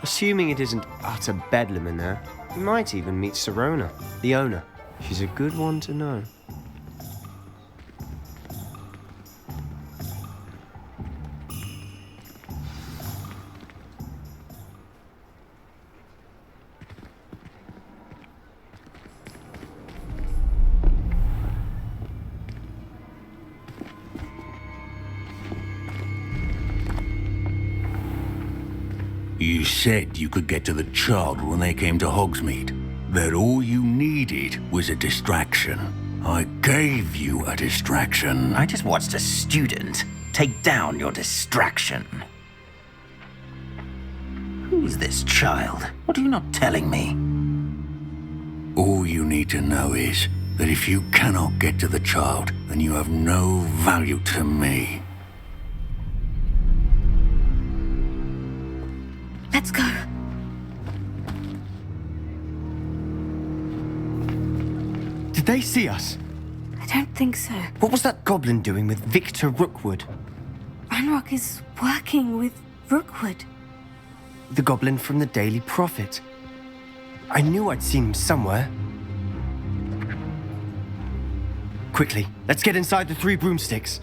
Assuming it isn't utter bedlam in there, you might even meet Sirona, the owner. She's a good one to know. You said you could get to the child when they came to Hogsmeade. That all you needed was a distraction. I gave you a distraction. I just watched a student take down your distraction. Who's this child? What are you not telling me? All you need to know is that if you cannot get to the child, then you have no value to me. Let's go. Did they see us? I don't think so. What was that goblin doing with Victor Rookwood? Ranrock is working with Rookwood. The goblin from the Daily Prophet. I knew I'd seen him somewhere. Quickly, let's get inside the 3 broomsticks.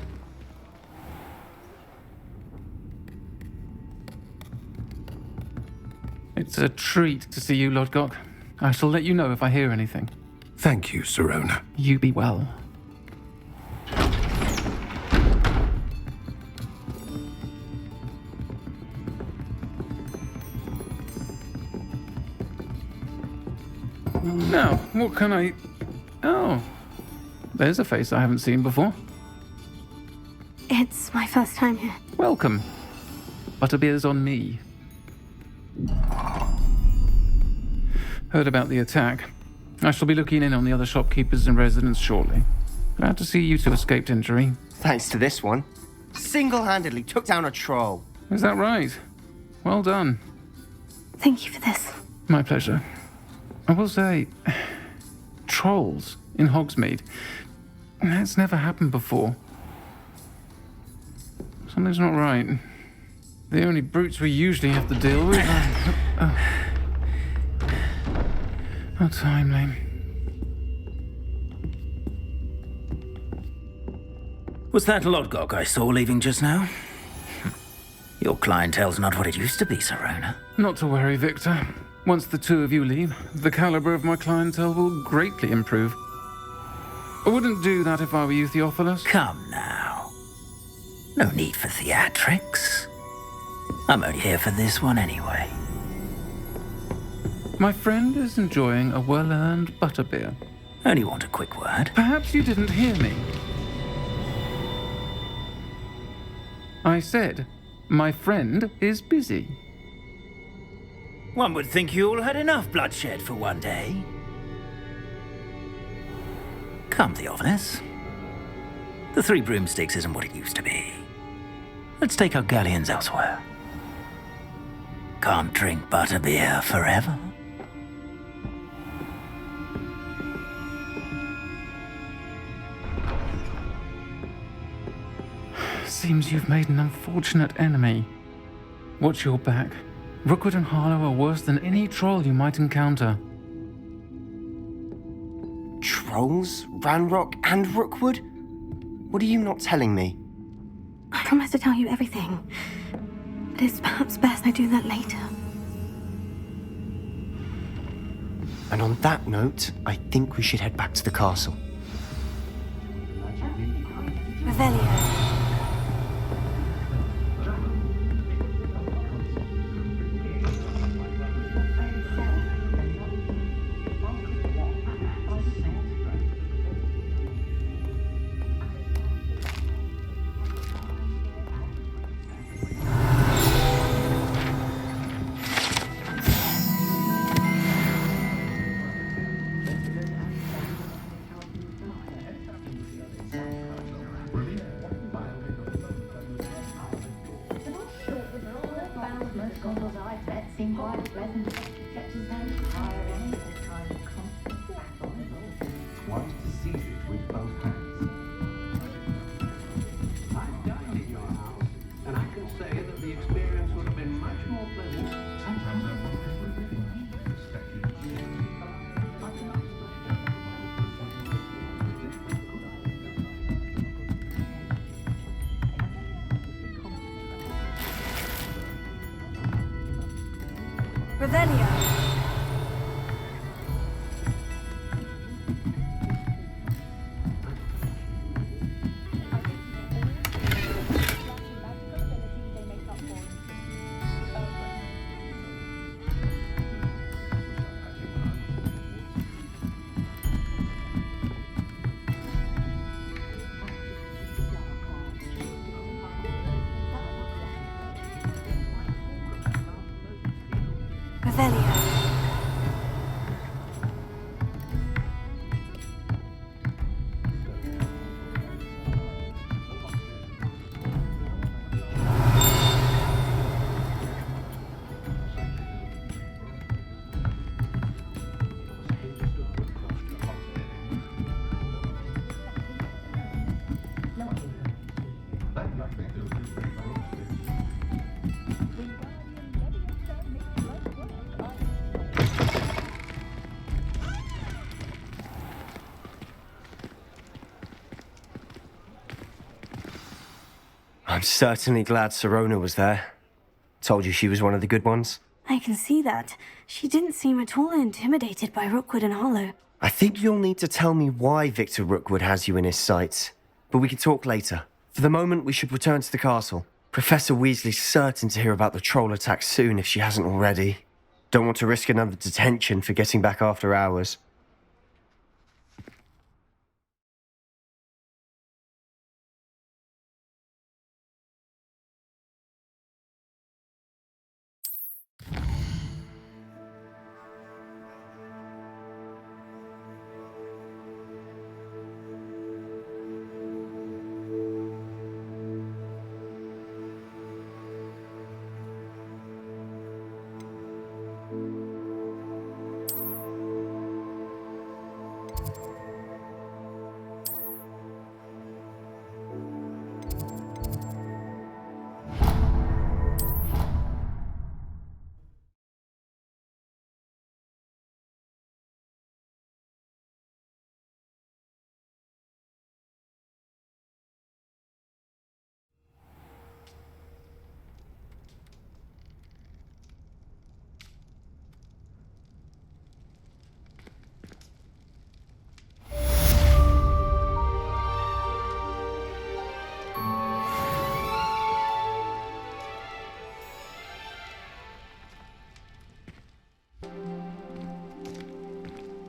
It's a treat to see you, Lodgok. I shall let you know if I hear anything. Thank you, Sirona. You be well. Now, what can I... Oh, there's a face I haven't seen before. It's my first time here. Welcome. Butterbeer's on me. Heard about the attack. I shall be looking in on the other shopkeepers and residents shortly. Glad to see you two escaped injury. Thanks to this one. Single-handedly took down a troll. Is that right? Well done. Thank you for this. My pleasure. I will say, trolls in Hogsmeade. That's never happened before. Something's not right. The only brutes we usually have to deal with are... How timely. Was that Lodgok I saw leaving just now? Your clientele's not what it used to be, Sirona. Not to worry, Victor. Once the two of you leave, the caliber of my clientele will greatly improve. I wouldn't do that if I were you, Theophilus. Come now. No need for theatrics. I'm only here for this one anyway. My friend is enjoying a well-earned butterbeer. Only want a quick word. Perhaps you didn't hear me. I said, my friend is busy. One would think you all had enough bloodshed for one day. Come, Theophilus. The 3 broomsticks isn't what it used to be. Let's take our galleons elsewhere. Can't drink butterbeer forever. Seems you've made an unfortunate enemy. Watch your back. Rookwood and Harlow are worse than any troll you might encounter. Trolls? Ranrock and Rookwood? What are you not telling me? I promise to tell you everything. But it's perhaps best I do that later. And on that note, I think we should head back to the castle. Revelio. Sometimes I Revelio. Revelio. I'm certainly glad Sirona was there. Told you she was one of the good ones. I can see that. She didn't seem at all intimidated by Rookwood and Hollow. I think you'll need to tell me why Victor Rookwood has you in his sights. But we can talk later. For the moment, we should return to the castle. Professor Weasley's certain to hear about the troll attack soon if she hasn't already. Don't want to risk another detention for getting back after hours.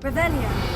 Revelio.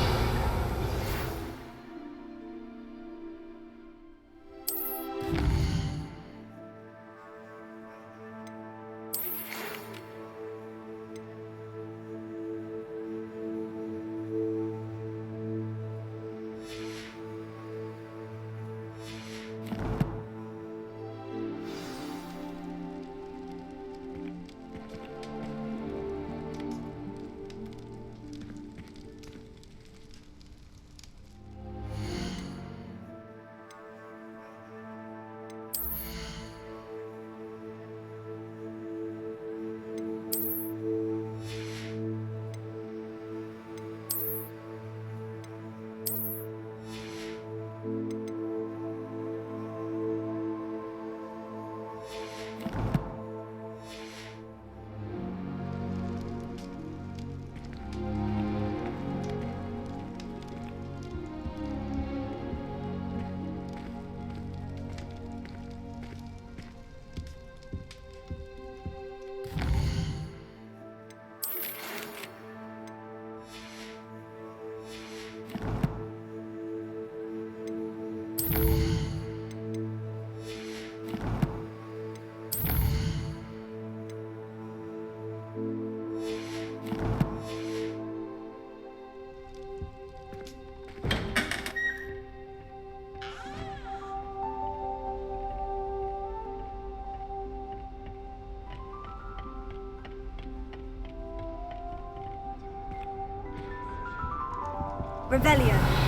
Revelio.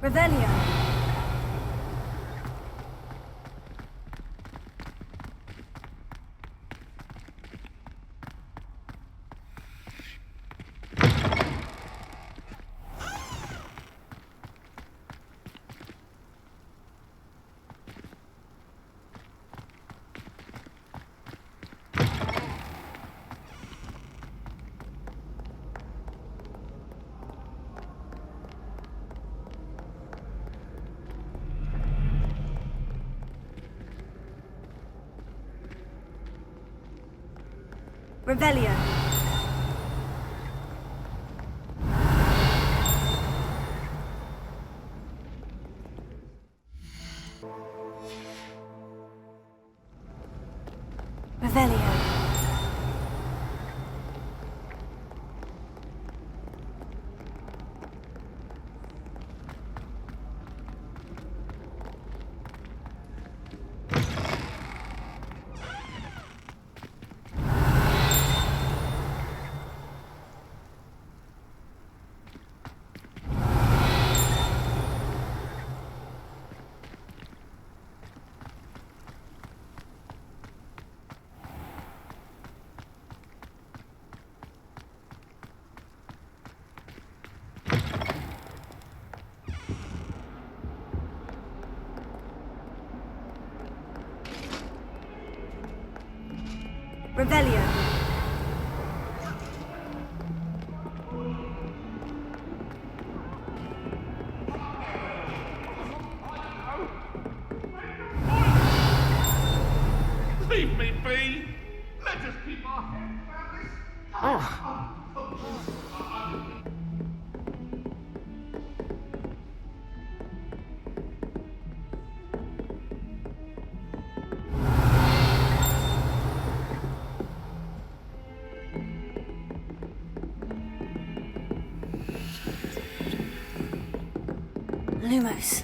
Revelio. Revelio. Revelio. Revelio. Leave me be! Let us keep our heads around this! Lumos.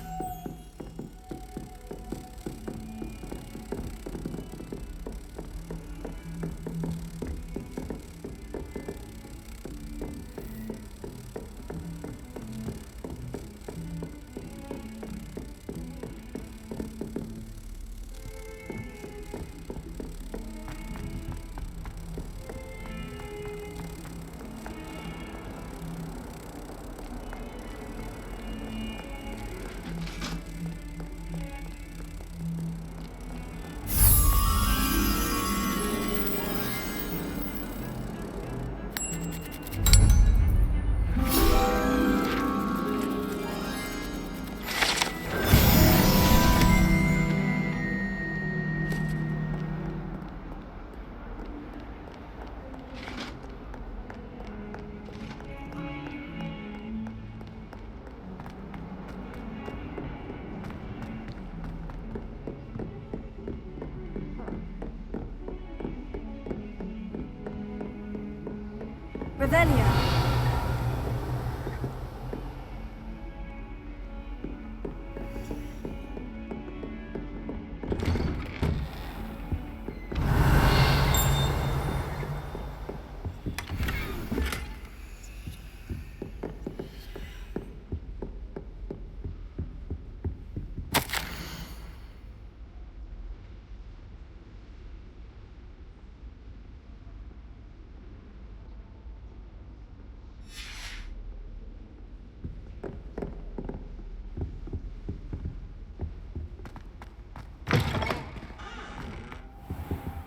Revelio.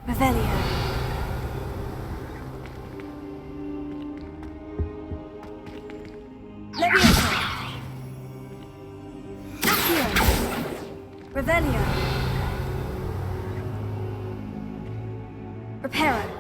Revelio. Levioso. Accio. Revelio. Reparo.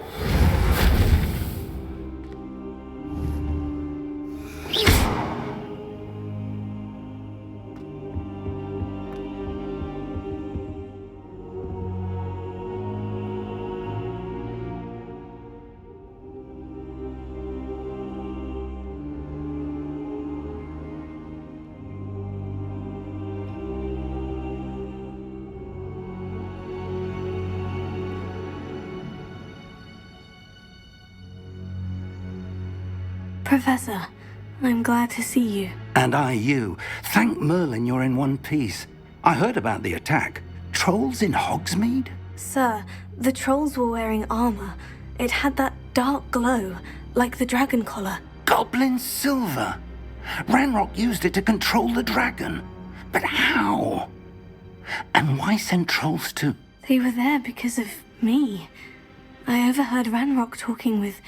Professor, I'm glad to see you. And I you. Thank Merlin you're in one piece. I heard about the attack. Trolls in Hogsmeade? Sir, the trolls were wearing armor. It had that dark glow, like the dragon collar. Goblin silver. Ranrock used it to control the dragon. But how? And why send trolls to... They were there because of me. I overheard Ranrock talking with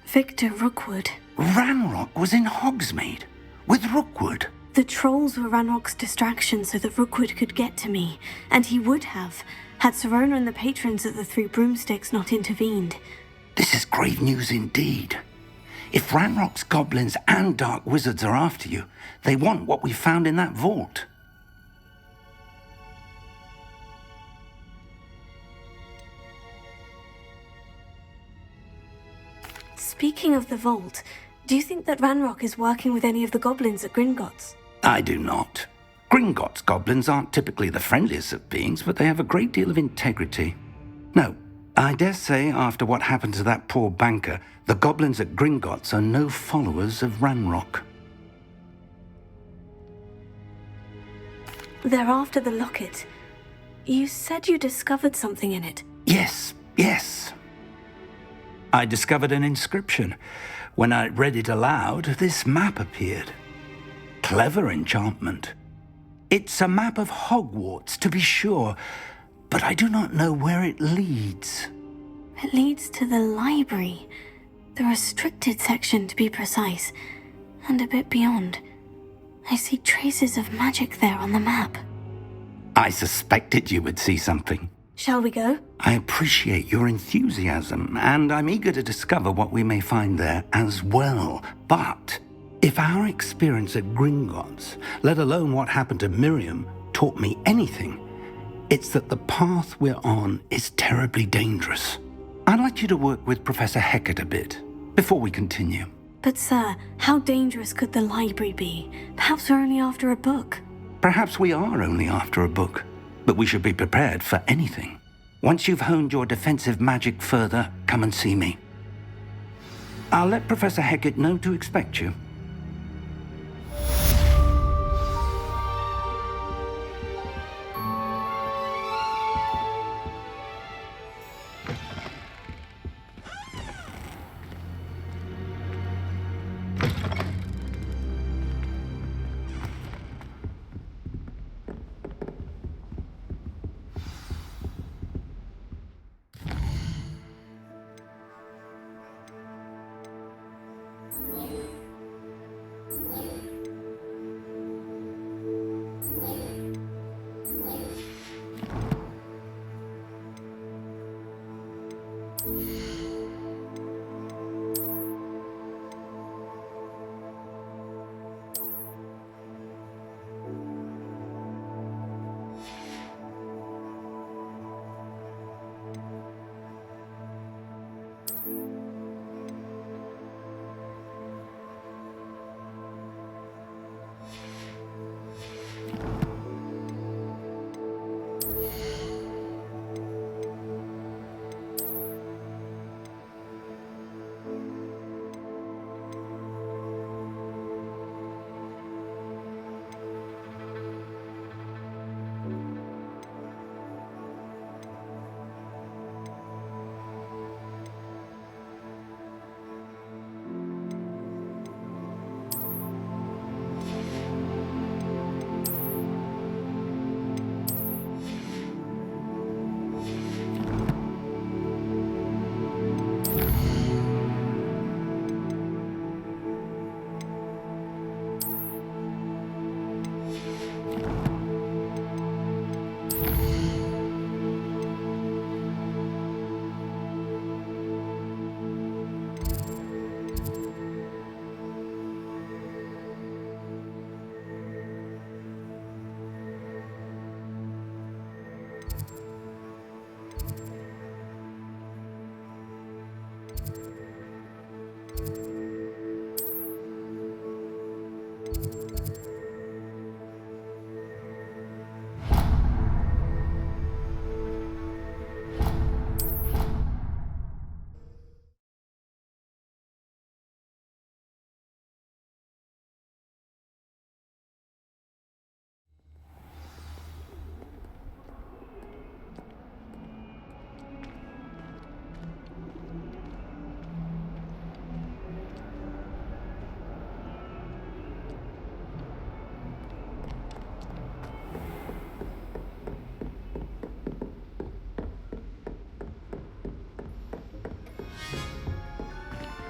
Victor Rookwood. Ranrock was in Hogsmeade with Rookwood. The trolls were Ranrock's distraction so that Rookwood could get to me, and he would have, had Serona and the patrons at the Three Broomsticks not intervened. This is grave news indeed. If Ranrock's goblins and dark wizards are after you, they want what we found in that vault. Speaking of the vault, do you think that Ranrock is working with any of the goblins at Gringotts? I do not. Gringotts goblins aren't typically the friendliest of beings, but they have a great deal of integrity. No, I dare say after what happened to that poor banker, the goblins at Gringotts are no followers of Ranrock. They're after the locket. You said you discovered something in it. Yes. I discovered an inscription. When I read it aloud, this map appeared. Clever enchantment. It's a map of Hogwarts, to be sure, but I do not know where it leads. It leads to the library. The restricted section, to be precise, and a bit beyond. I see traces of magic there on the map. I suspected you would see something. Shall we go? I appreciate your enthusiasm, and I'm eager to discover what we may find there as well. But if our experience at Gringotts, let alone what happened to Miriam, taught me anything, it's that the path we're on is terribly dangerous. I'd like you to work with Professor Hecat a bit before we continue. But sir, how dangerous could the library be? Perhaps we're only after a book. Perhaps we are only after a book, but we should be prepared for anything. Once you've honed your defensive magic further, come and see me. I'll let Professor Hecat know to expect you.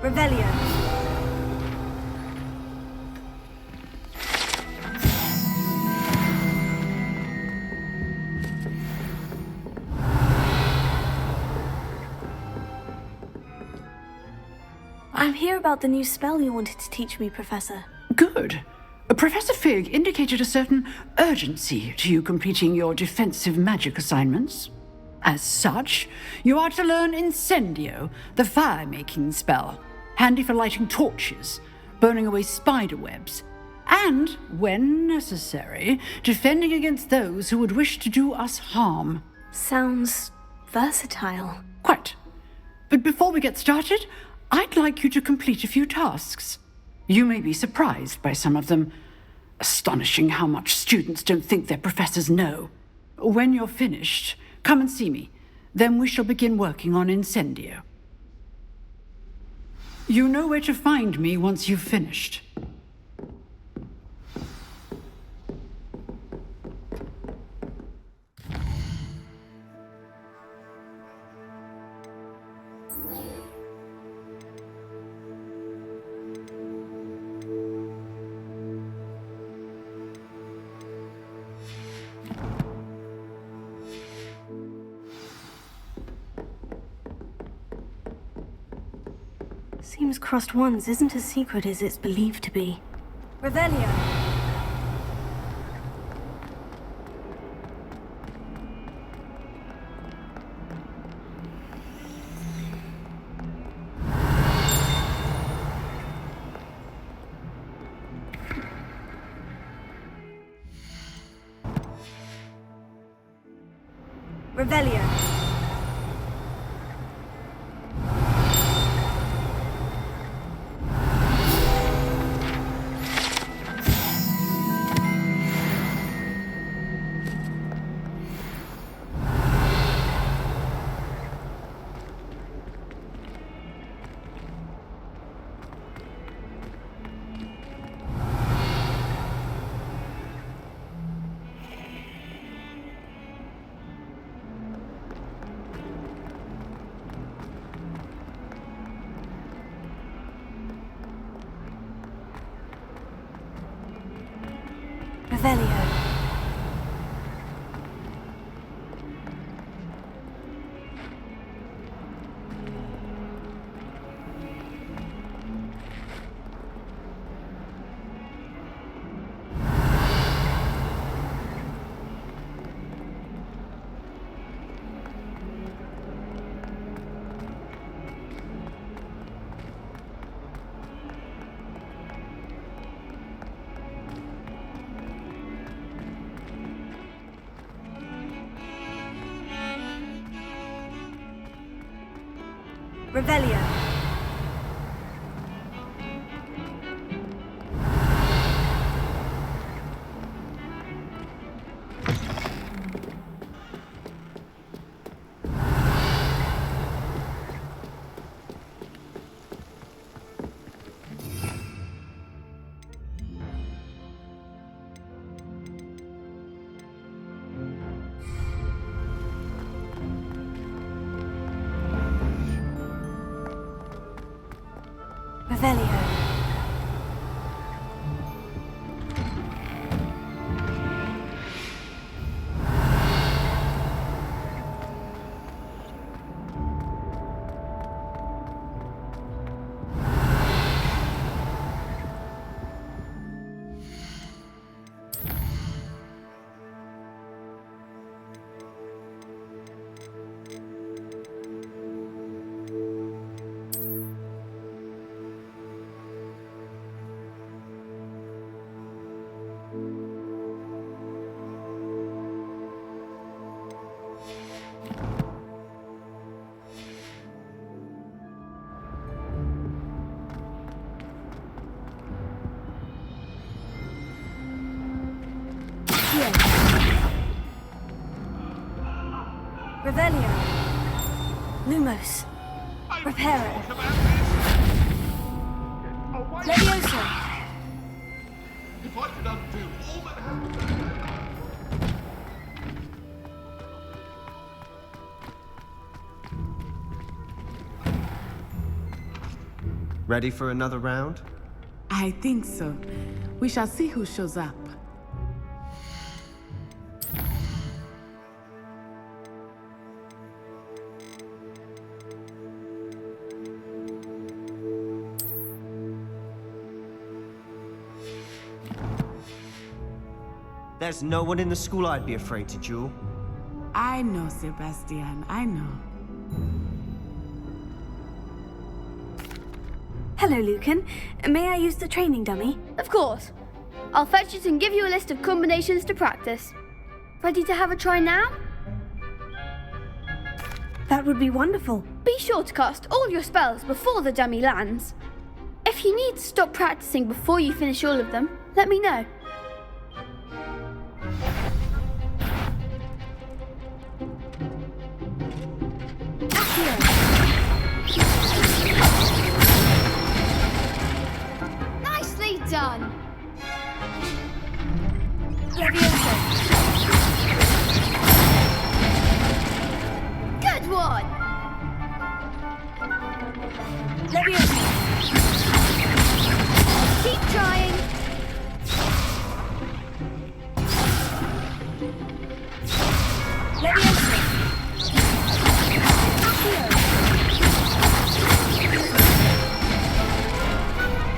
Revelio. I'm here about the new spell you wanted to teach me, Professor. Good. Professor Fig indicated a certain urgency to you completing your defensive magic assignments. As such, you are to learn Incendio, the fire-making spell, handy for lighting torches, burning away spider webs, and, when necessary, defending against those who would wish to do us harm. Sounds versatile. Quite. But before we get started, I'd like you to complete a few tasks. You may be surprised by some of them. Astonishing how much students don't think their professors know. When you're finished, come and see me. Then we shall begin working on Incendio. You know where to find me once you've finished. Seems crossed wands isn't as secret as it's believed to be. Revelio. Revelio. Revelio. Revelio. Revelio. Revelio. Lumos. Reparo. Levioso. If I could undo all that happened. Ready for another round? I think so. We shall see who shows up. There's no one in the school I'd be afraid to duel. I know, Sebastian, I know. Hello, Lucan. May I use the training dummy? Of course. I'll fetch it and give you a list of combinations to practice. Ready to have a try now? That would be wonderful. Be sure to cast all your spells before the dummy lands. If you need to stop practicing before you finish all of them, let me know. Nicely done. Leviosa. Good one. Leviosa. Keep trying. Leviosa.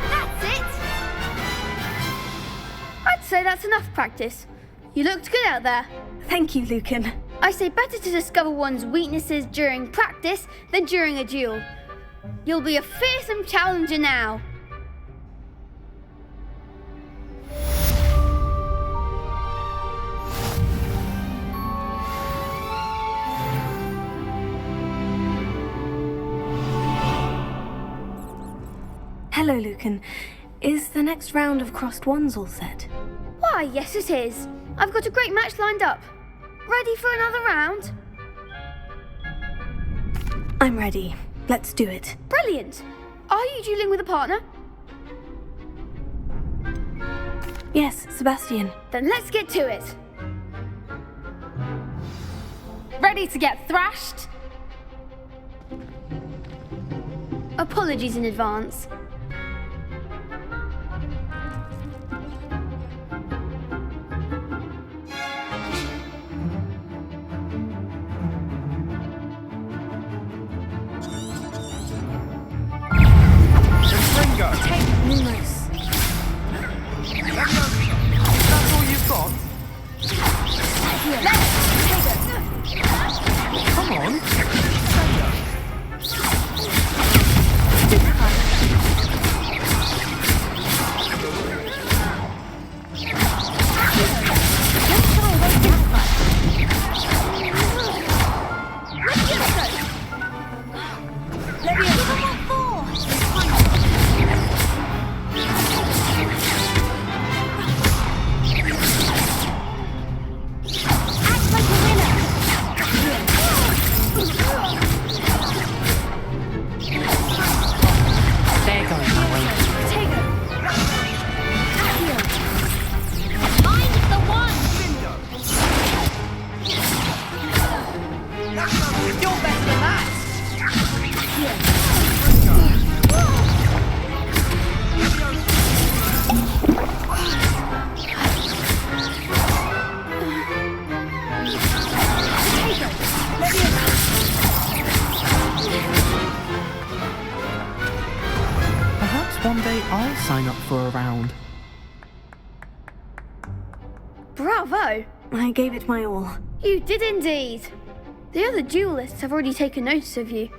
That's it. I'd say that's enough practice. You looked good out there. Thank you, Lucan. I say better to discover one's weaknesses during practice than during a duel. You'll be a fearsome challenger now. Hello, Lucan. Is the next round of crossed wands all set? Why, yes it is. I've got a great match lined up. Ready for another round? I'm ready. Let's do it. Brilliant. Are you dueling with a partner? Yes, Sebastian. Then let's get to it. Ready to get thrashed? Apologies in advance. Take Lumos. That's all you've got? Come on. One day I'll sign up for a round. Bravo! I gave it my all. You did indeed. The other duelists have already taken notice of you,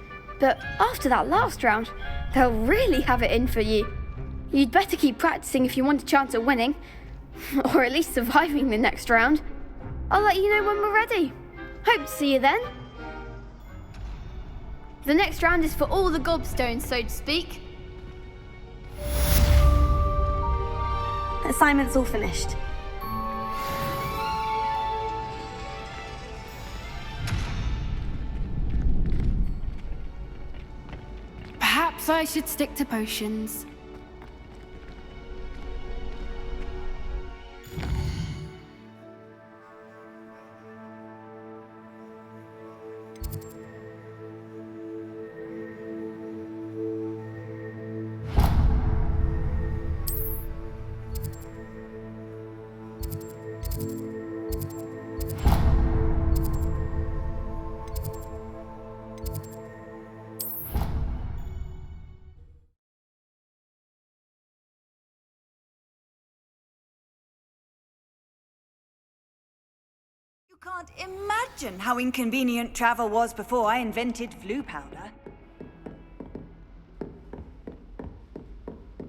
but after that last round, they'll really have it in for you. You'd better keep practicing if you want a chance at winning, or at least surviving the next round. I'll let you know when we're ready. Hope to see you then. The next round is for all the gobstones, so to speak. Assignment's all finished. Perhaps I should stick to potions. Can't imagine how inconvenient travel was before I invented flu powder.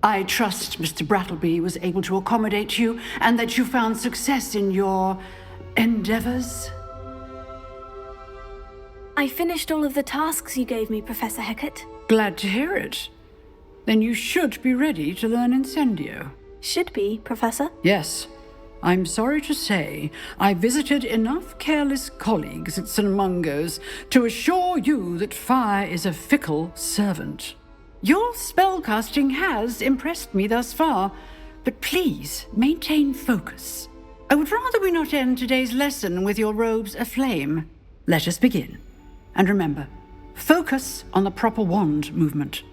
I trust Mr. Brattleby was able to accommodate you and that you found success in your endeavors. I finished all of the tasks you gave me, Professor Hecat. Glad to hear it. Then you should be ready to learn Incendio. Should be, Professor? Yes. I'm sorry to say, I visited enough careless colleagues at St. Mungo's to assure you that fire is a fickle servant. Your spellcasting has impressed me thus far, but please maintain focus. I would rather we not end today's lesson with your robes aflame. Let us begin. And remember, focus on the proper wand movement.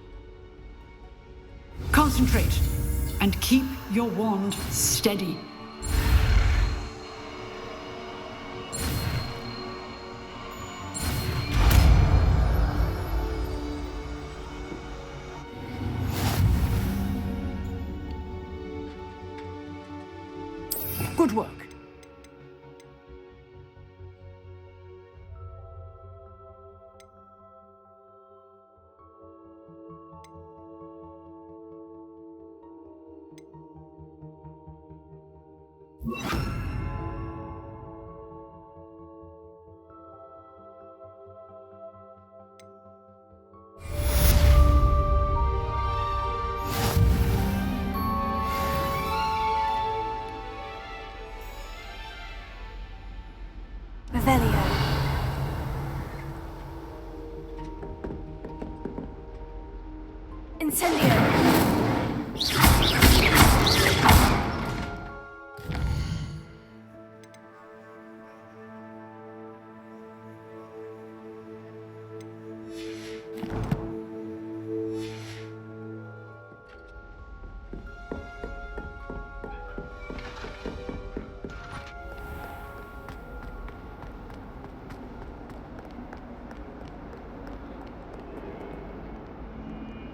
Concentrate, and keep your wand steady. Good work. Revelio. Incendio.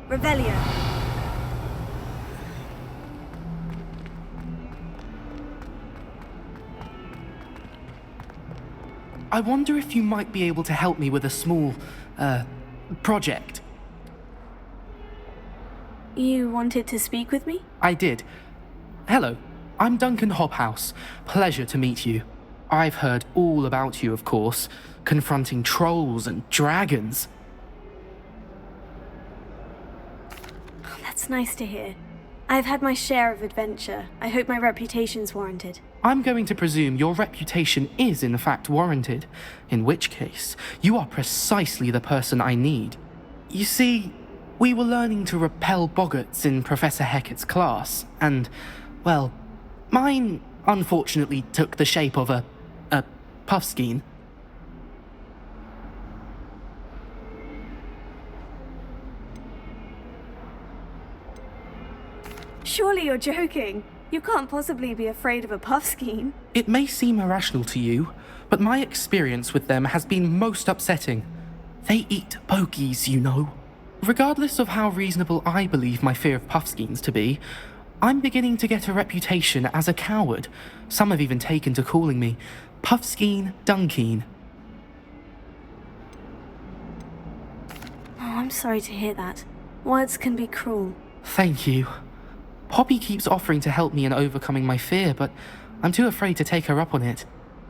Revelio. I wonder if you might be able to help me with a small, project. You wanted to speak with me? I did. Hello, I'm Duncan Hobhouse. Pleasure to meet you. I've heard all about you, of course, confronting trolls and dragons. That's nice to hear. I've had my share of adventure. I hope my reputation's warranted. I'm going to presume your reputation is in fact warranted, in which case, you are precisely the person I need. You see, we were learning to repel boggarts in Professor Hecat's class, and, well, mine unfortunately took the shape of a puffskein. Surely you're joking. You can't possibly be afraid of a puffskein. It may seem irrational to you, but my experience with them has been most upsetting. They eat pokies, you know. Regardless of how reasonable I believe my fear of puffskeins to be, I'm beginning to get a reputation as a coward. Some have even taken to calling me Puffskeen Dunkeen. Oh, I'm sorry to hear that. Words can be cruel. Thank you. Poppy keeps offering to help me in overcoming my fear, but I'm too afraid to take her up on it.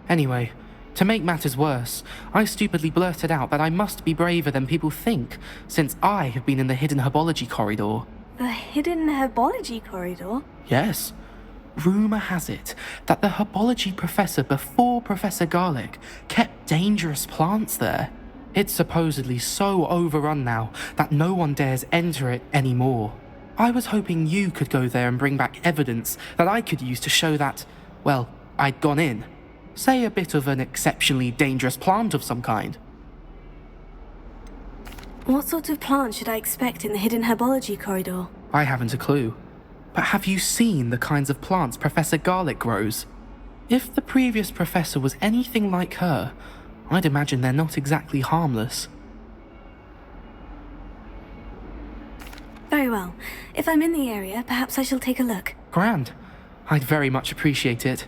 Anyway, to make matters worse, I stupidly blurted out that I must be braver than people think, since I have been in the hidden herbology corridor. The hidden herbology corridor? Yes. Rumour has it that the herbology professor before Professor Garlic kept dangerous plants there. It's supposedly so overrun now that no one dares enter it anymore. I was hoping you could go there and bring back evidence that I could use to show that, well, I'd gone in. Say a bit of an exceptionally dangerous plant of some kind. What sort of plant should I expect in the hidden herbology corridor? I haven't a clue. But have you seen the kinds of plants Professor Garlic grows? If the previous professor was anything like her, I'd imagine they're not exactly harmless. Very well. If I'm in the area, perhaps I shall take a look. Grand. I'd very much appreciate it.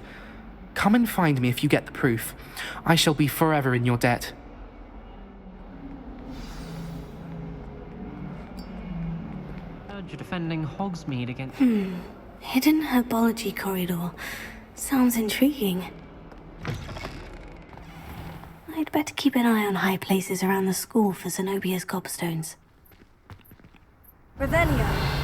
Come and find me if you get the proof. I shall be forever in your debt. Heard you're defending Hogsmeade against... Hidden Herbology corridor. Sounds intriguing. I'd better keep an eye on high places around the school for Zenobia's gobstones. Revelio.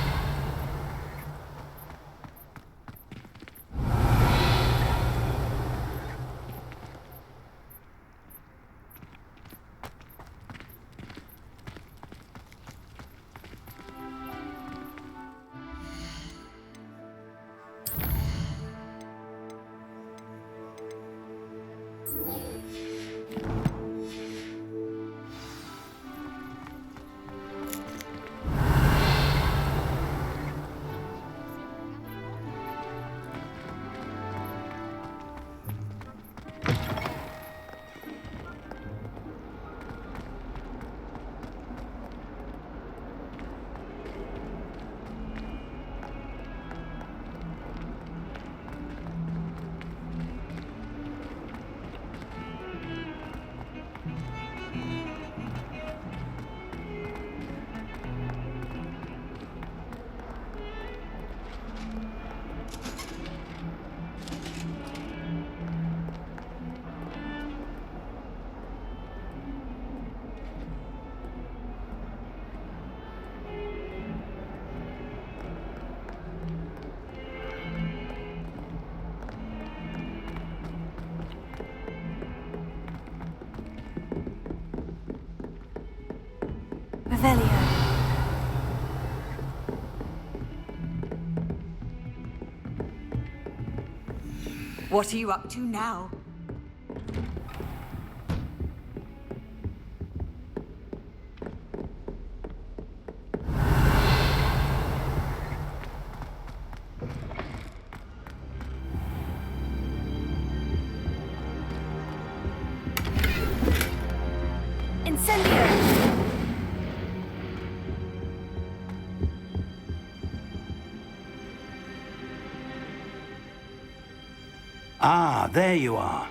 Revelio. What are you up to now? Ah, there you are.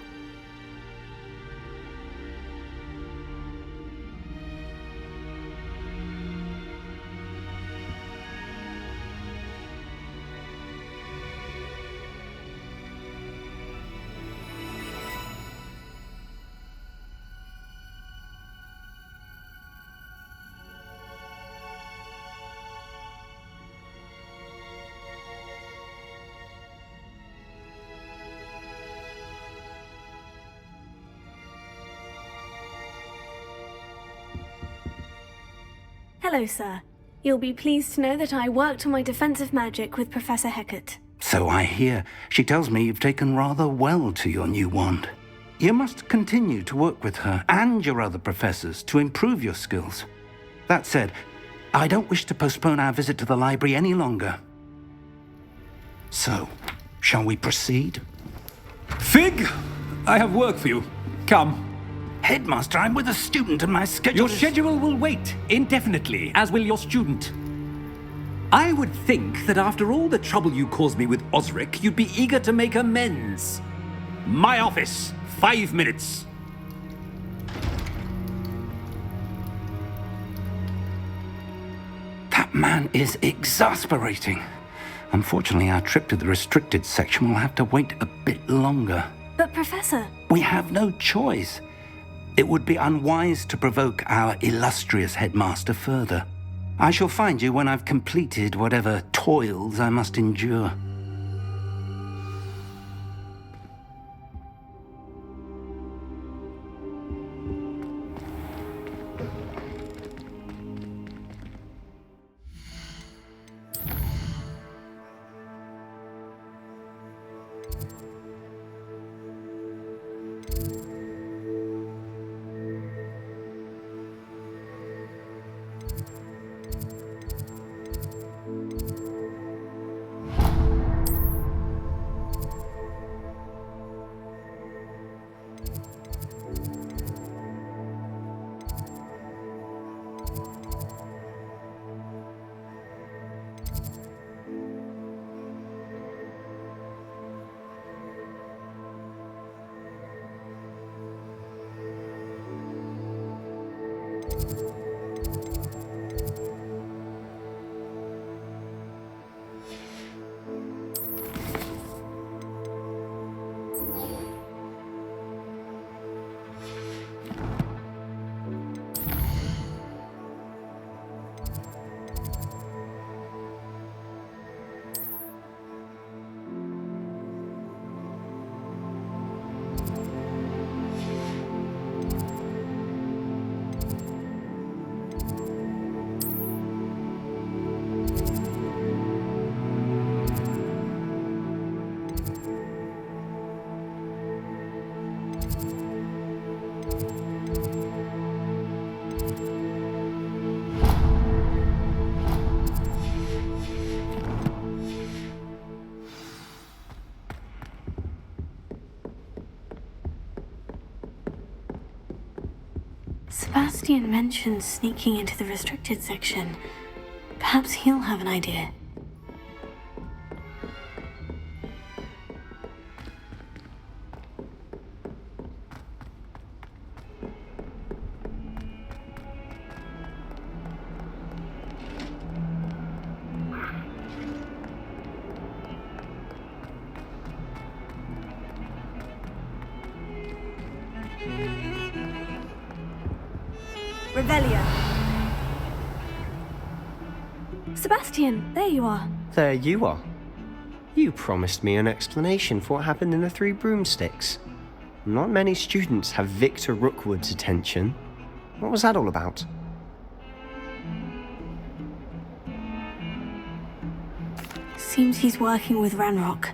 Hello, sir. You'll be pleased to know that I worked on my defensive magic with Professor Hecat. So I hear. She tells me you've taken rather well to your new wand. You must continue to work with her and your other professors to improve your skills. That said, I don't wish to postpone our visit to the library any longer. So, shall we proceed? Fig! I have work for you. Come. Headmaster, I'm with a student and my schedule Your schedule will wait indefinitely, as will your student. I would think that after all the trouble you caused me with Osric, you'd be eager to make amends. My office, 5 minutes. That man is exasperating. Unfortunately, our trip to the restricted section will have to wait a bit longer. But, Professor... We have no choice. It would be unwise to provoke our illustrious headmaster further. I shall find you when I've completed whatever toils I must endure. Sebastian mentioned sneaking into the restricted section. Perhaps he'll have an idea. Revelio. Sebastian, there you are. There you are. You promised me an explanation for what happened in the Three Broomsticks. Not many students have Victor Rookwood's attention. What was that all about? Seems he's working with Ranrock.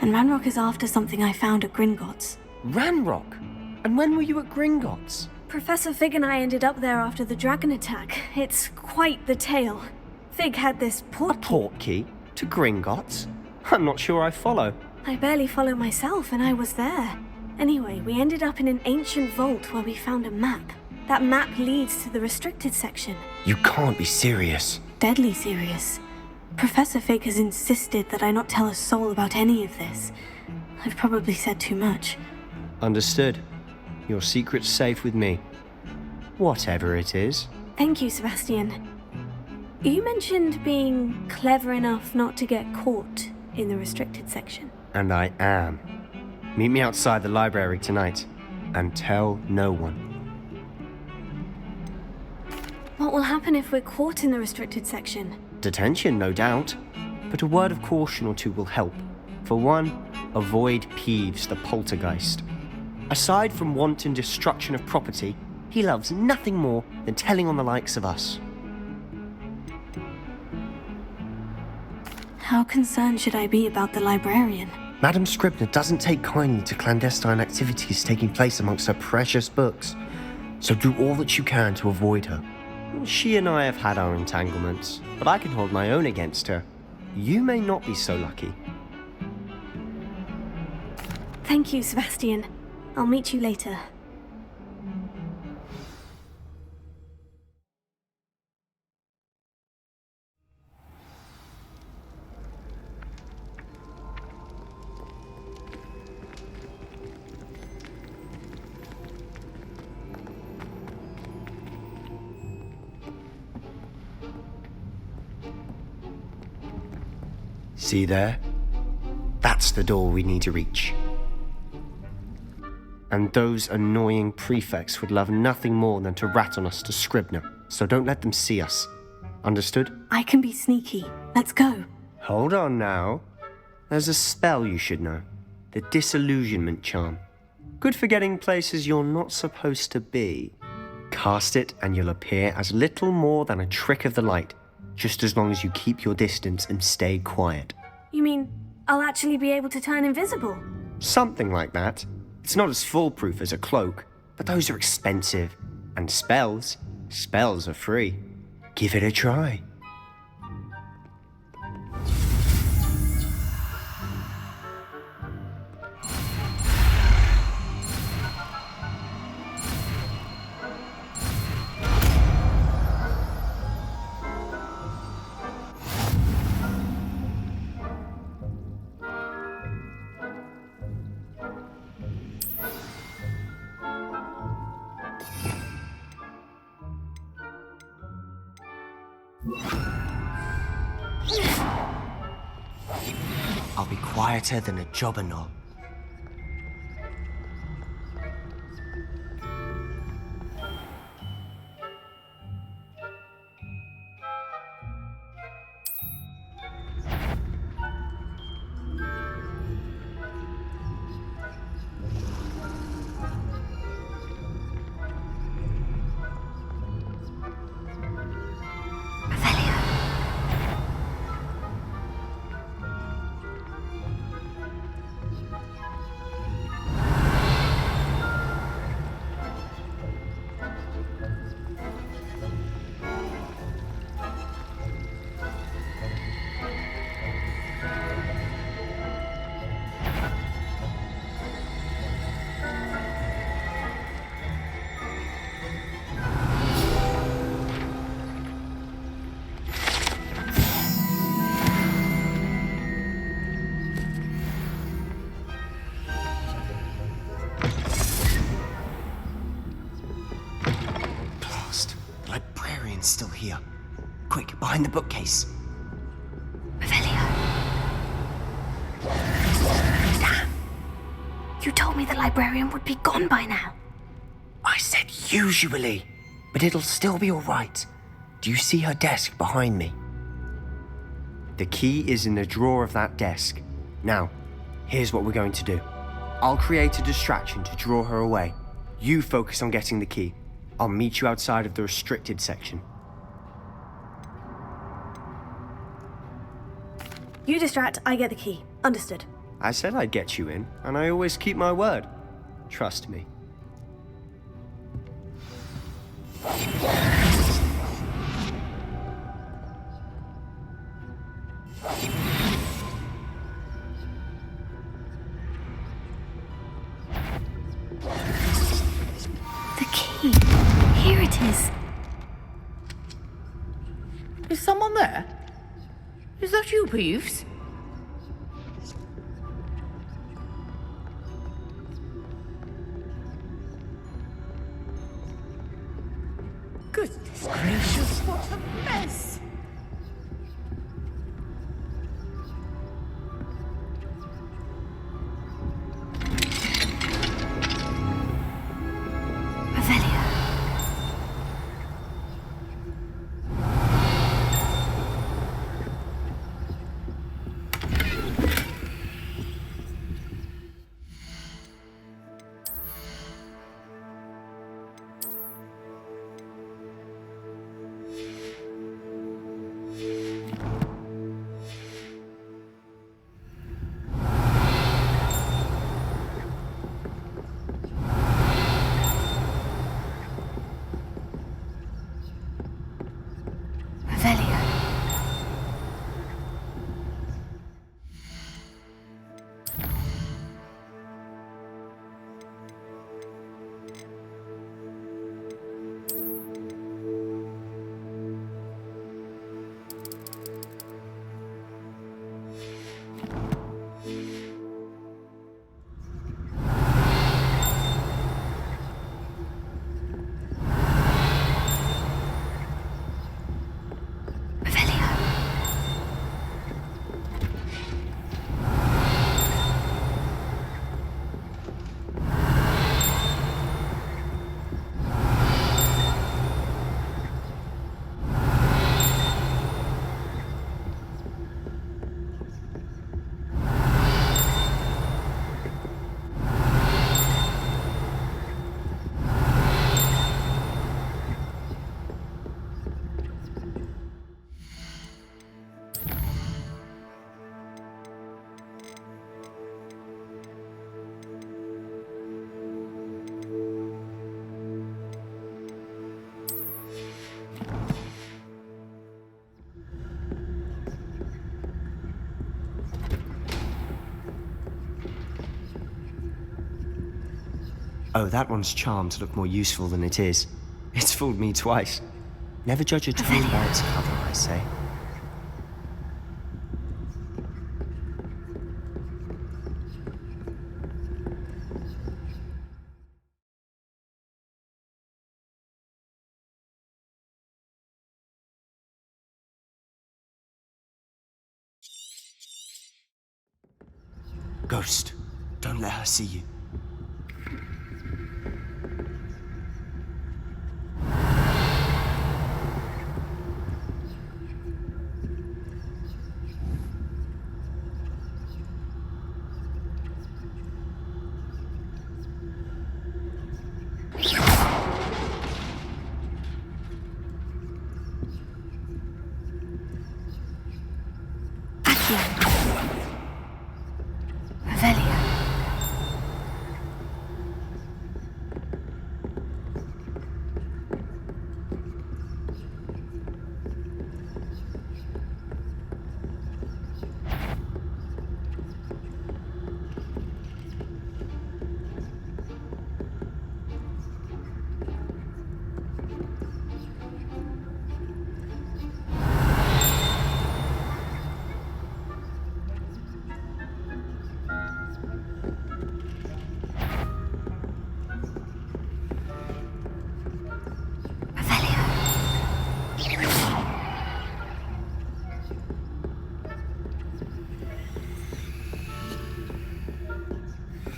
And Ranrock is after something I found at Gringotts. Ranrock? And when were you at Gringotts? Professor Fig and I ended up there after the dragon attack. It's quite the tale. Fig had this port... A portkey? To Gringotts? I'm not sure I follow. I barely follow myself, and I was there. Anyway, we ended up in an ancient vault where we found a map. That map leads to the restricted section. You can't be serious. Deadly serious. Professor Fig has insisted that I not tell a soul about any of this. I've probably said too much. Understood. Your secret's safe with me. Whatever it is. Thank you, Sebastian. You mentioned being clever enough not to get caught in the restricted section. And I am. Meet me outside the library tonight. And tell no one. What will happen if we're caught in the restricted section? Detention, no doubt. But a word of caution or two will help. For one, avoid Peeves the poltergeist. Aside from wanton destruction of property, he loves nothing more than telling on the likes of us. How concerned should I be about the librarian? Madam Scribner doesn't take kindly to clandestine activities taking place amongst her precious books, so do all that you can to avoid her. She and I have had our entanglements, but I can hold my own against her. You may not be so lucky. Thank you, Sebastian. I'll meet you later. See there? That's the door we need to reach. And those annoying prefects would love nothing more than to rat on us to Scribner, so don't let them see us. Understood? I can be sneaky. Let's go. Hold on now. There's a spell you should know. The Disillusionment Charm. Good for getting places you're not supposed to be. Cast it and you'll appear as little more than a trick of the light, just as long as you keep your distance and stay quiet. You mean I'll actually be able to turn invisible? Something like that. It's not as foolproof as a cloak, but those are expensive. And spells are free. Give it a try. I'll be quieter than a jobberknoll. here. Quick, behind the bookcase. Damn. You told me the librarian would be gone by now. I said usually, but it'll still be all right. Do you see her desk behind me? The key is in the drawer of that desk. Now, here's what we're going to do. I'll create a distraction to draw her away. You focus on getting the key. I'll meet you outside of the restricted section. You distract, I get the key. Understood. I said I'd get you in, and I always keep my word. Trust me. The key. Here it is. Is someone there? Is that you, Peeves? Goodness gracious, what a mess! Oh, that one's charmed to look more useful than it is. It's fooled me twice. Never judge a tool by its cover, I say. Ghost, don't let her see you.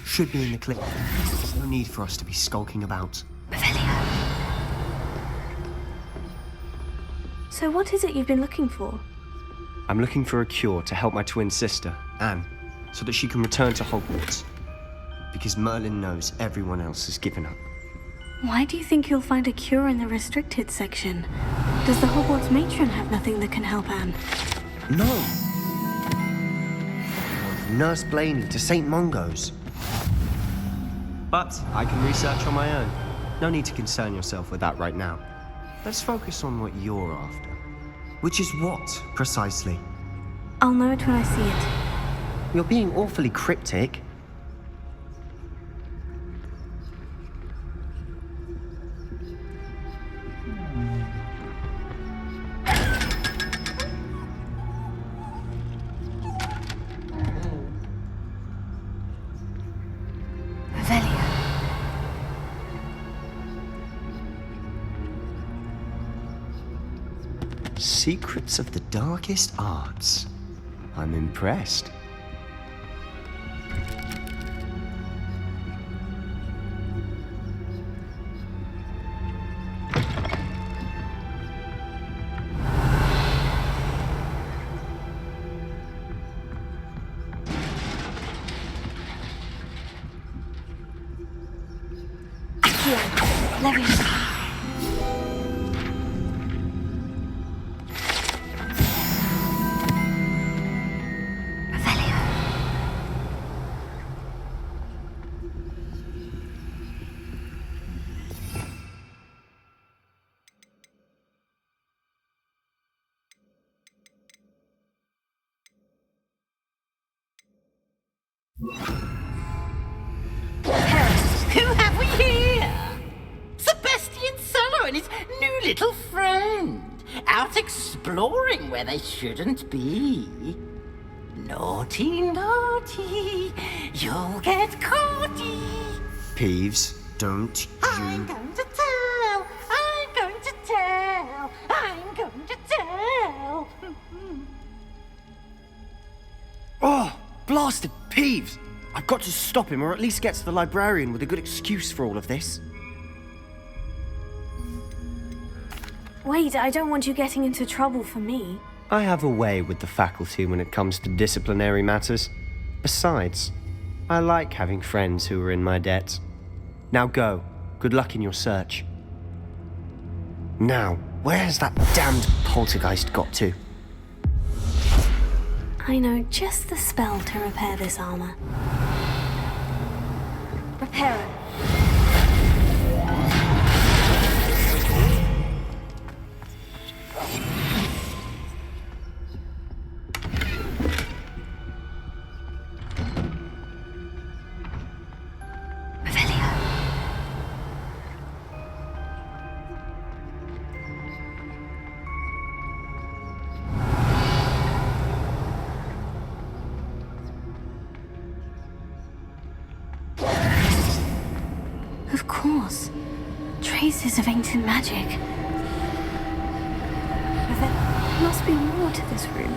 should be in the clip. There's no need for us to be skulking about. So what is it you've been looking for? I'm looking for a cure to help my twin sister, Anne, so that she can return to Hogwarts. Because Merlin knows everyone else has given up. Why do you think you'll find a cure in the restricted section? Does the Hogwarts matron have nothing that can help Anne? No. Nurse Blaney to St. Mungo's. But I can research on my own. No need to concern yourself with that right now. Let's focus on what you're after. Which is what, precisely? I'll know it when I see it. You're being awfully cryptic. Secrets of the darkest arts. I'm impressed. Who have we here? Sebastian Solo and his new little friend, out exploring where they shouldn't be. Naughty, naughty, you'll get caughty. Peeves, don't you... I'm going to tell, I'm going to tell, I'm going to tell. Oh, blasted Peeves! I've got to stop him, or at least get to the librarian with a good excuse for all of this. Wait, I don't want you getting into trouble for me. I have a way with the faculty when it comes to disciplinary matters. Besides, I like having friends who are in my debt. Now go. Good luck in your search. Now, where has that damned poltergeist got to? I know just the spell to repair this armor. Repair it. Of course. Traces of ancient magic. But there must be more to this room.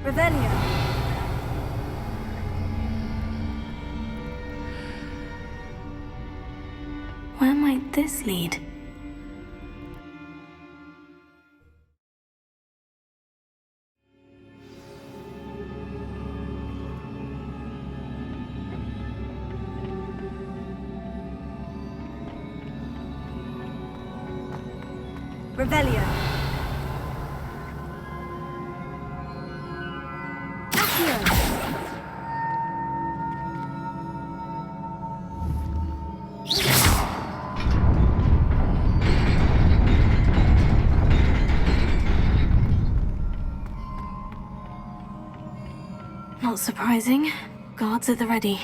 Revelio. Where might this lead? Revelio. Accio. Not surprising. Guards at the ready.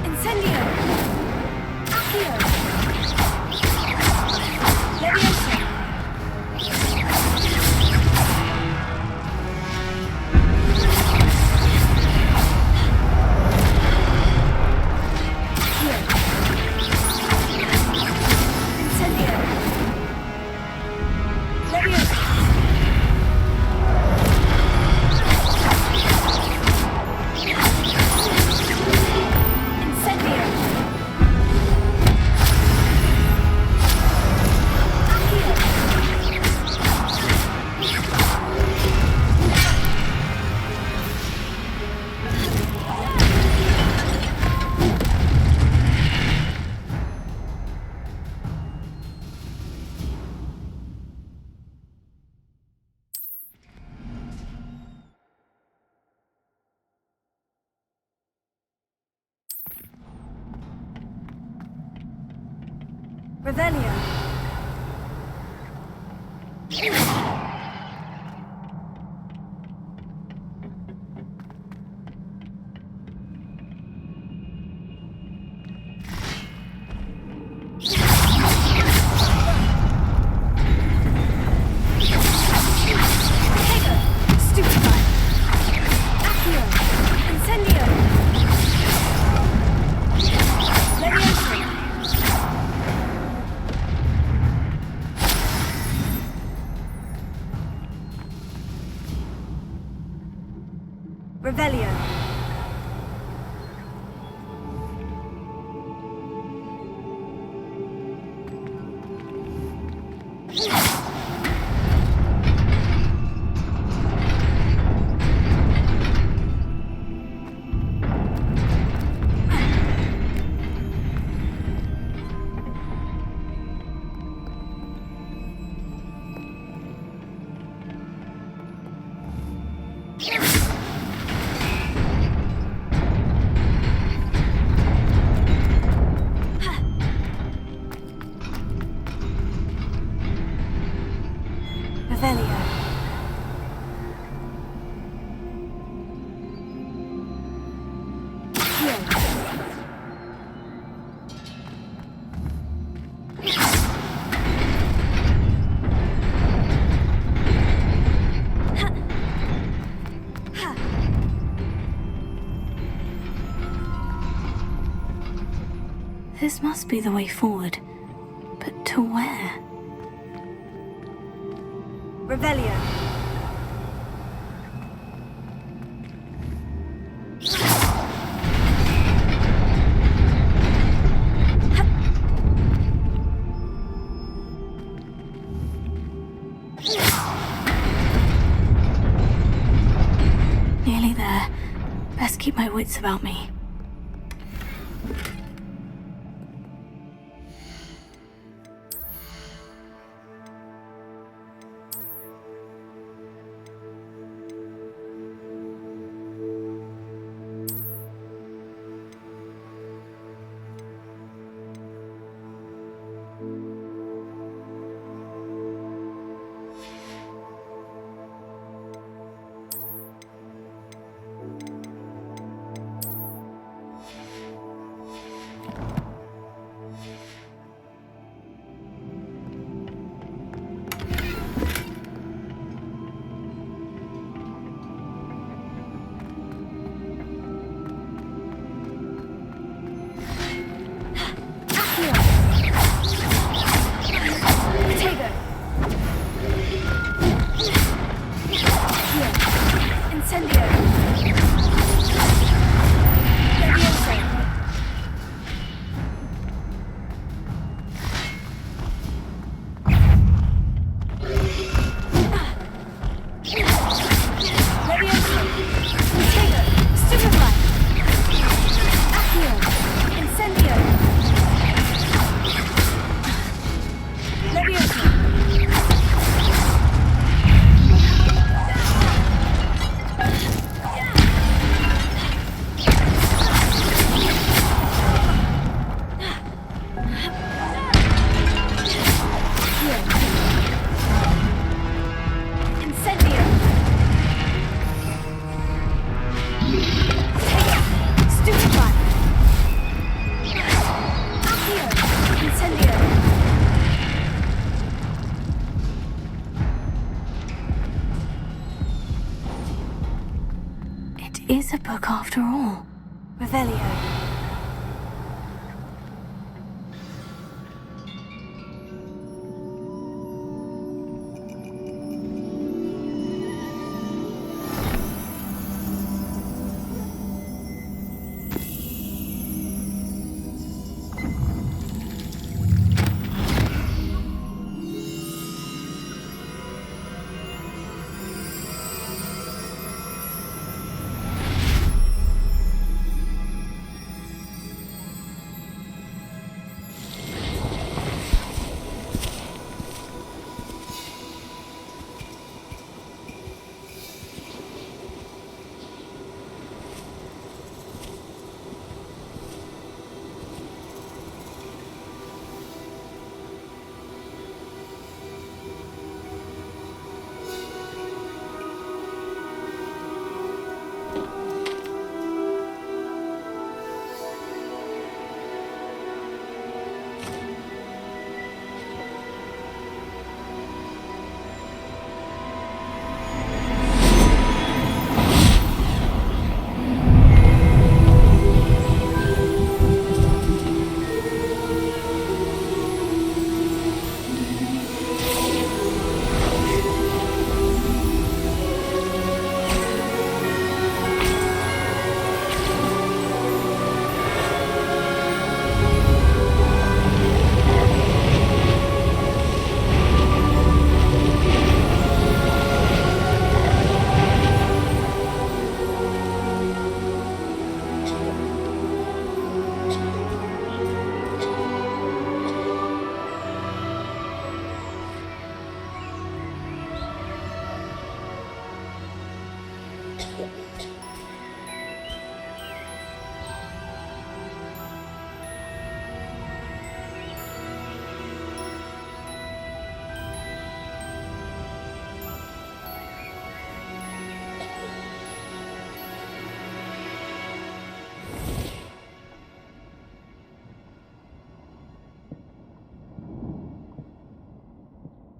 Incendio. Accio. Leviosa. Incendio. Leviosa. Incendio. Revelio. Stupefy. Accio. Incendio. Leviosa. Revelio. Revelio. This must be the way forward. But to where? Revelio. Nearly there. Best keep my wits about me. book after all. Revelio.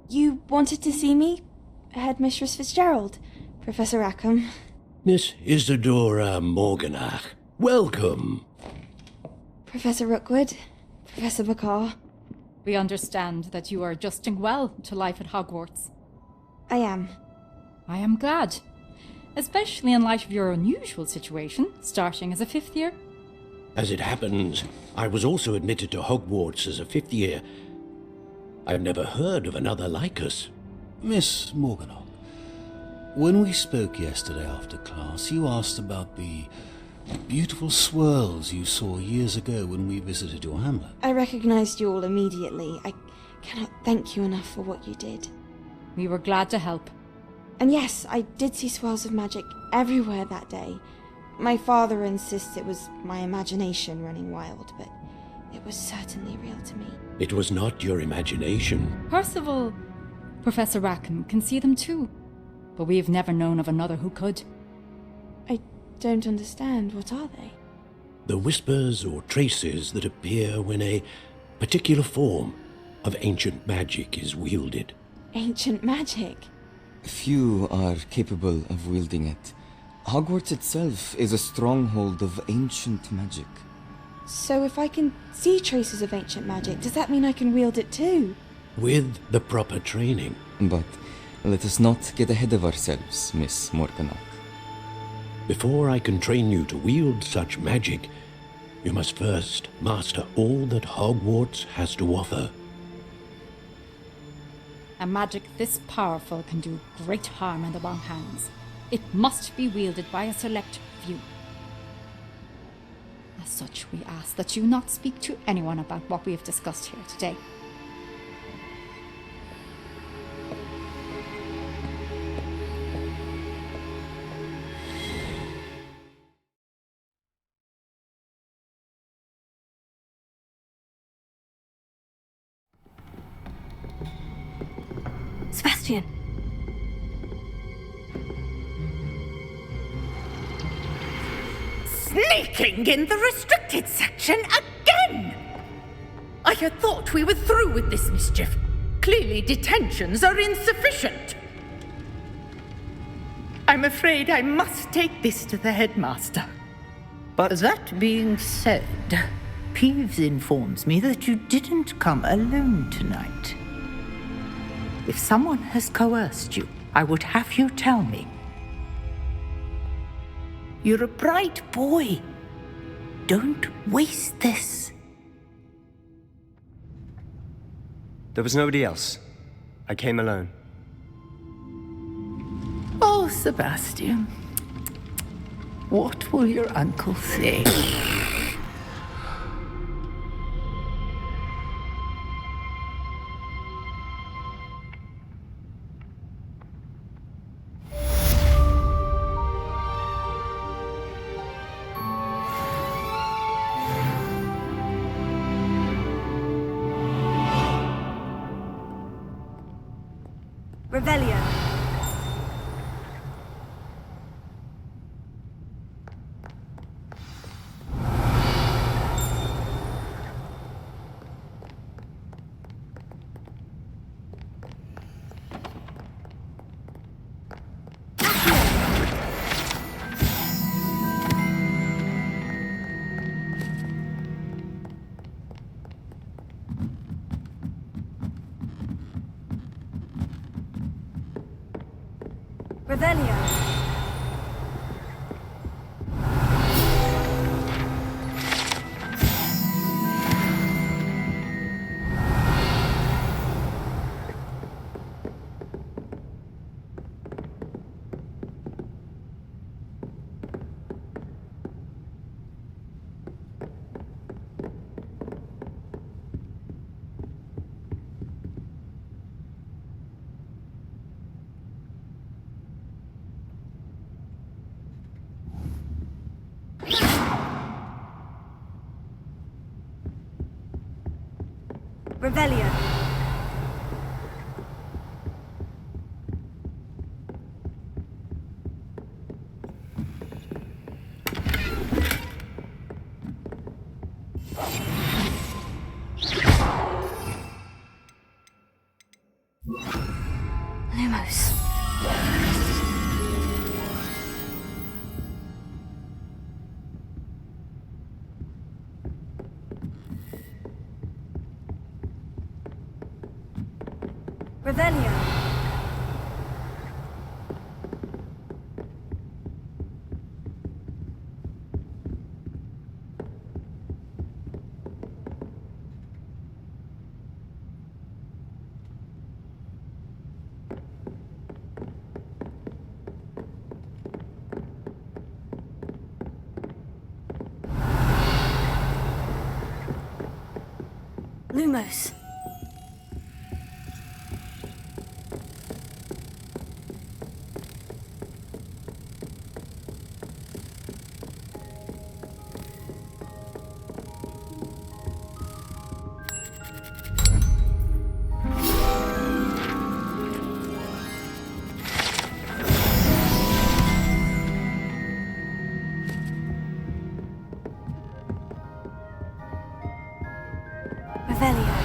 You wanted to see me? Headmistress Fitzgerald, Professor Rackham. Miss Isadora Morganach, welcome. Professor Rookwood, Professor Bakar. We understand that you are adjusting well to life at Hogwarts. I am. I am glad. Especially in light of your unusual situation, starting as a 5th year. As it happens, I was also admitted to Hogwarts as a 5th year. I've never heard of another like us. Miss Morganach, when we spoke yesterday after class, you asked about the beautiful swirls you saw years ago when we visited your hamlet. I recognized you all immediately. I cannot thank you enough for what you did. We were glad to help. And yes, I did see swirls of magic everywhere that day. My father insists it was my imagination running wild, but it was certainly real to me. It was not your imagination. Percival, Professor Rackham can see them too, but we have never known of another who could. I don't understand. What are they? The whispers or traces that appear when a particular form of ancient magic is wielded. Ancient magic? Few are capable of wielding it. Hogwarts itself is a stronghold of ancient magic. So if I can see traces of ancient magic, does that mean I can wield it too? With the proper training. But let us not get ahead of ourselves, Miss Morganach. Before I can train you to wield such magic, you must first master all that Hogwarts has to offer. A magic this powerful can do great harm in the wrong hands. It must be wielded by a select few. As such, we ask that you not speak to anyone about what we have discussed here today. Sebastian! Sneaking in the restricted section again! I had thought we were through with this mischief. Clearly detentions are insufficient. I'm afraid I must take this to the headmaster. But that being said, Peeves informs me that you didn't come alone tonight. If someone has coerced you, I would have you tell me. You're a bright boy. Don't waste this. There was nobody else. I came alone. Oh, Sebastian. What will your uncle say? Revelio. Revelio. Revelio. Lumos. Revelio. Lumos. Revelio.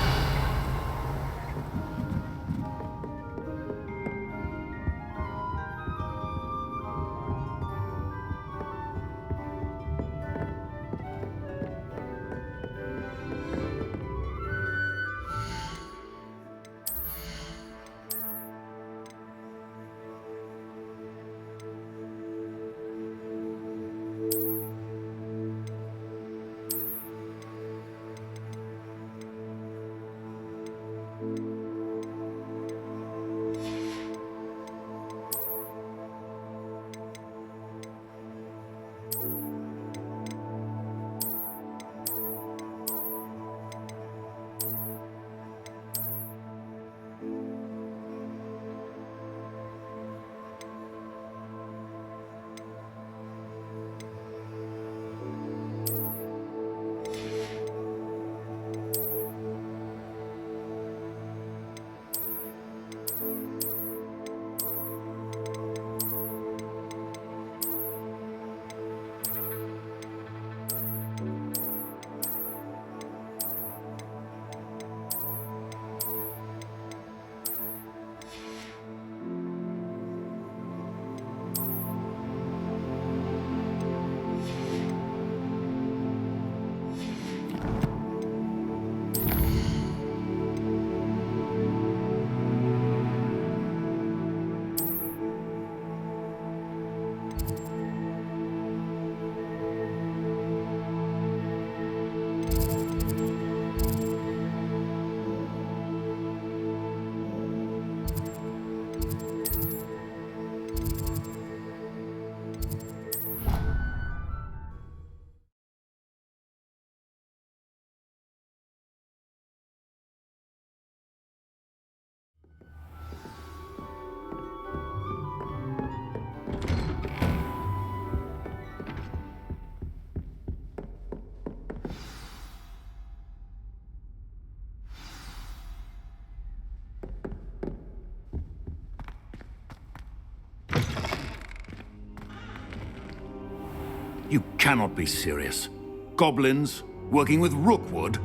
You cannot be serious. Goblins working with Rookwood?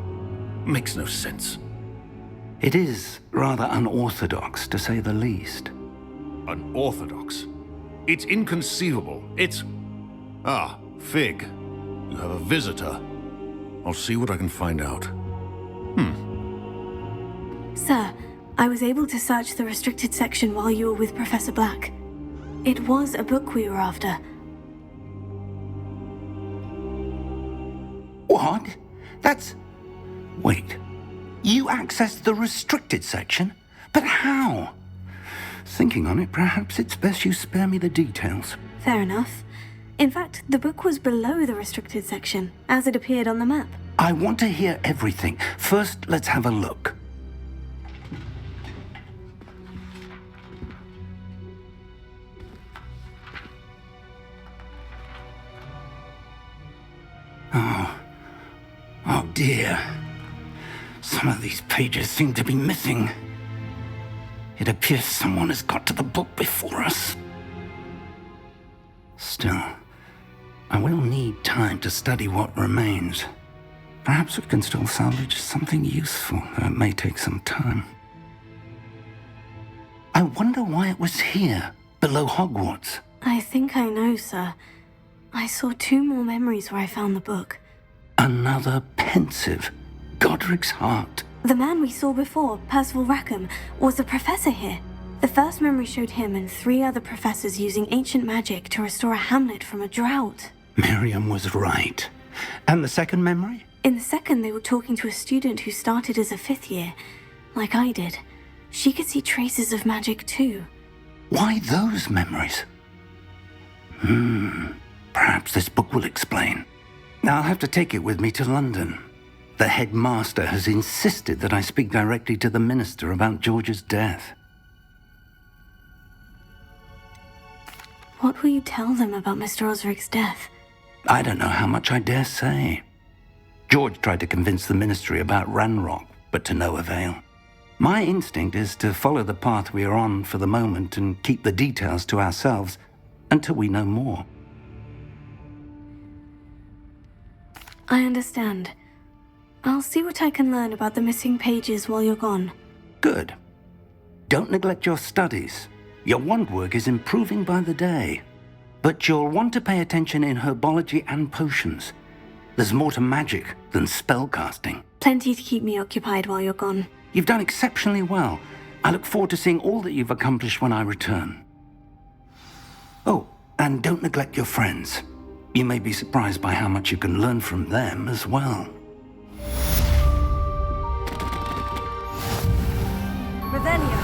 Makes no sense. It is rather unorthodox, to say the least. Unorthodox? It's inconceivable. It's... Ah, Fig. You have a visitor. I'll see what I can find out. Sir, I was able to search the restricted section while you were with Professor Black. It was a book we were after. What? That's... Wait. You accessed the restricted section? But how? Thinking on it, perhaps it's best you spare me the details. Fair enough. In fact, the book was below the restricted section, as it appeared on the map. I want to hear everything. First, let's have a look. Oh dear. Some of these pages seem to be missing. It appears someone has got to the book before us. Still, I will need time to study what remains. Perhaps we can still salvage something useful, though it may take some time. I wonder why it was here, below Hogwarts. I think I know, sir. I saw 2 more memories where I found the book. Another pensive. Godric's heart. The man we saw before, Percival Rackham, was a professor here. The first memory showed him and 3 other professors using ancient magic to restore a hamlet from a drought. Miriam was right. And the second memory? In the second, they were talking to a student who started as a 5th year, like I did. She could see traces of magic too. Why those memories? Perhaps this book will explain. I'll have to take it with me to London. The headmaster has insisted that I speak directly to the minister about George's death. What will you tell them about Mr. Osric's death? I don't know how much I dare say. George tried to convince the ministry about Ranrock, but to no avail. My instinct is to follow the path we are on for the moment and keep the details to ourselves until we know more. I understand. I'll see what I can learn about the missing pages while you're gone. Good. Don't neglect your studies. Your wand work is improving by the day. But you'll want to pay attention in herbology and potions. There's more to magic than spellcasting. Plenty to keep me occupied while you're gone. You've done exceptionally well. I look forward to seeing all that you've accomplished when I return. Oh, and don't neglect your friends. You may be surprised by how much you can learn from them as well. Revelio.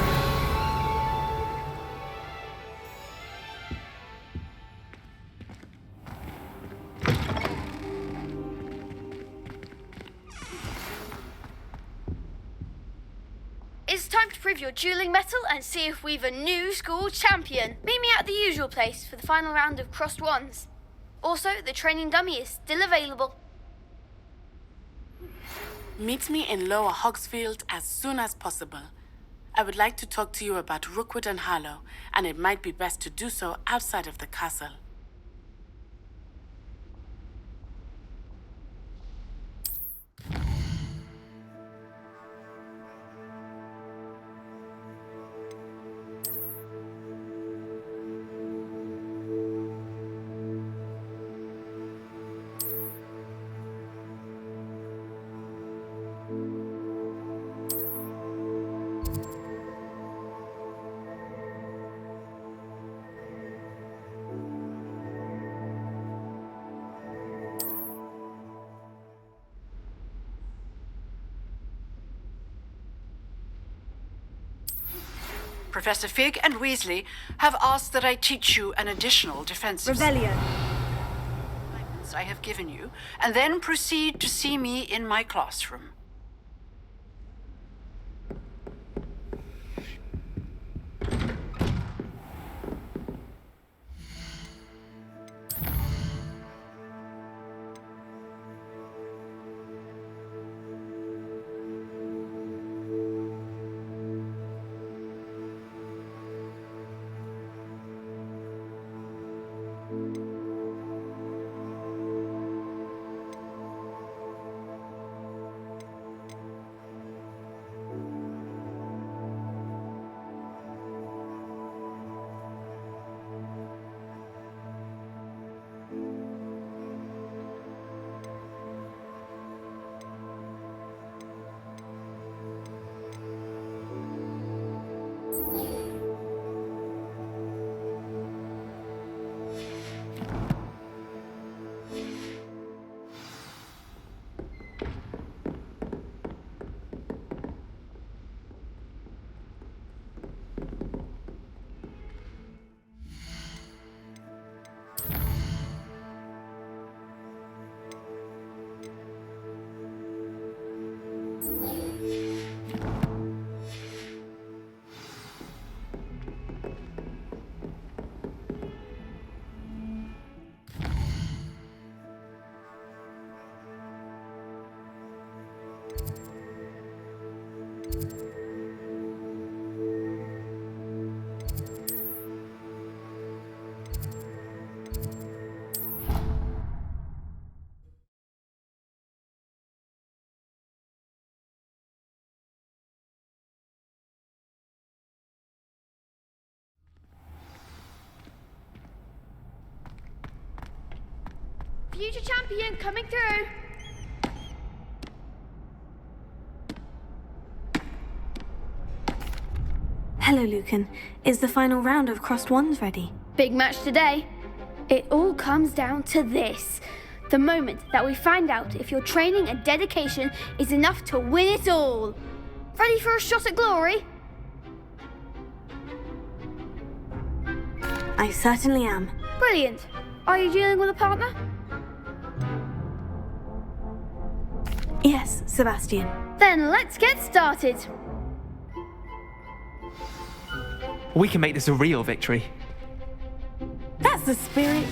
It's time to prove your dueling mettle and see if we've a new school champion. Meet me at the usual place for the final round of crossed wands. Also, the training dummy is still available. Meet me in Lower Hogsfield as soon as possible. I would like to talk to you about Rookwood and Harlow, and it might be best to do so outside of the castle. Professor Fig and Weasley have asked that I teach you an additional defensive... Revelio. I have given you, and then proceed to see me in my classroom. future champion coming through. Hello, Lucan. Is the final round of Crossed Wands ready? Big match today. It all comes down to this. The moment that we find out if your training and dedication is enough to win it all. Ready for a shot at glory? I certainly am. Brilliant. Are you dealing with a partner? Yes, Sebastian. Then let's get started. We can make this a real victory. That's the spirit.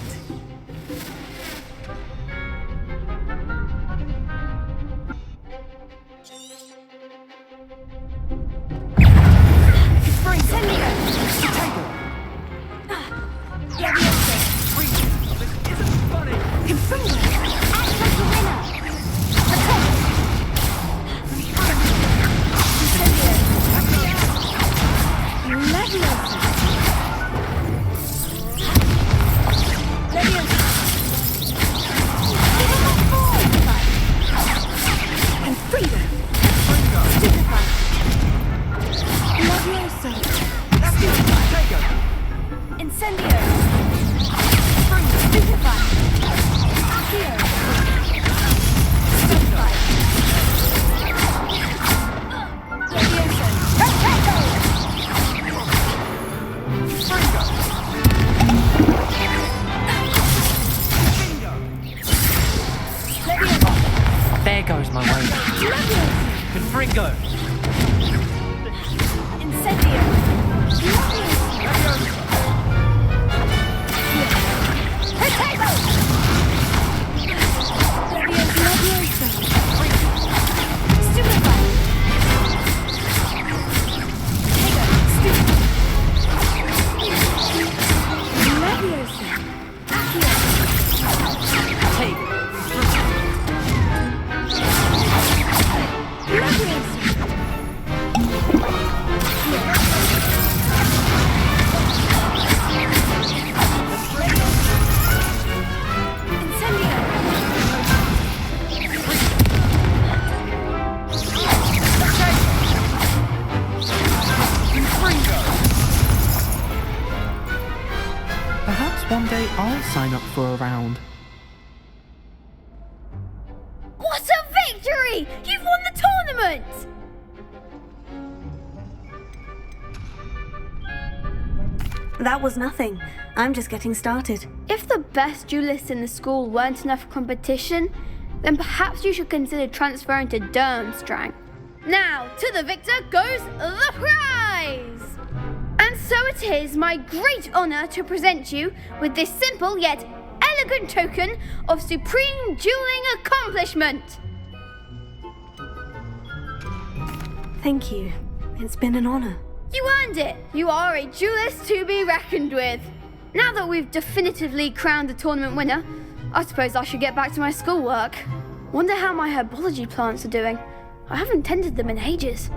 There goes my way. Confringo. Perhaps one day I'll sign up for a round. What a victory! You've won the tournament! That was nothing. I'm just getting started. If the best duelists in the school weren't enough competition, then perhaps you should consider transferring to Durmstrang. Now, to the victor goes the prize! And so it is my great honour to present you with this simple yet elegant token of supreme dueling accomplishment. Thank you. It's been an honour. You earned it! You are a duelist to be reckoned with. Now that we've definitively crowned the tournament winner, I suppose I should get back to my schoolwork. Wonder how my herbology plants are doing. I haven't tended them in ages.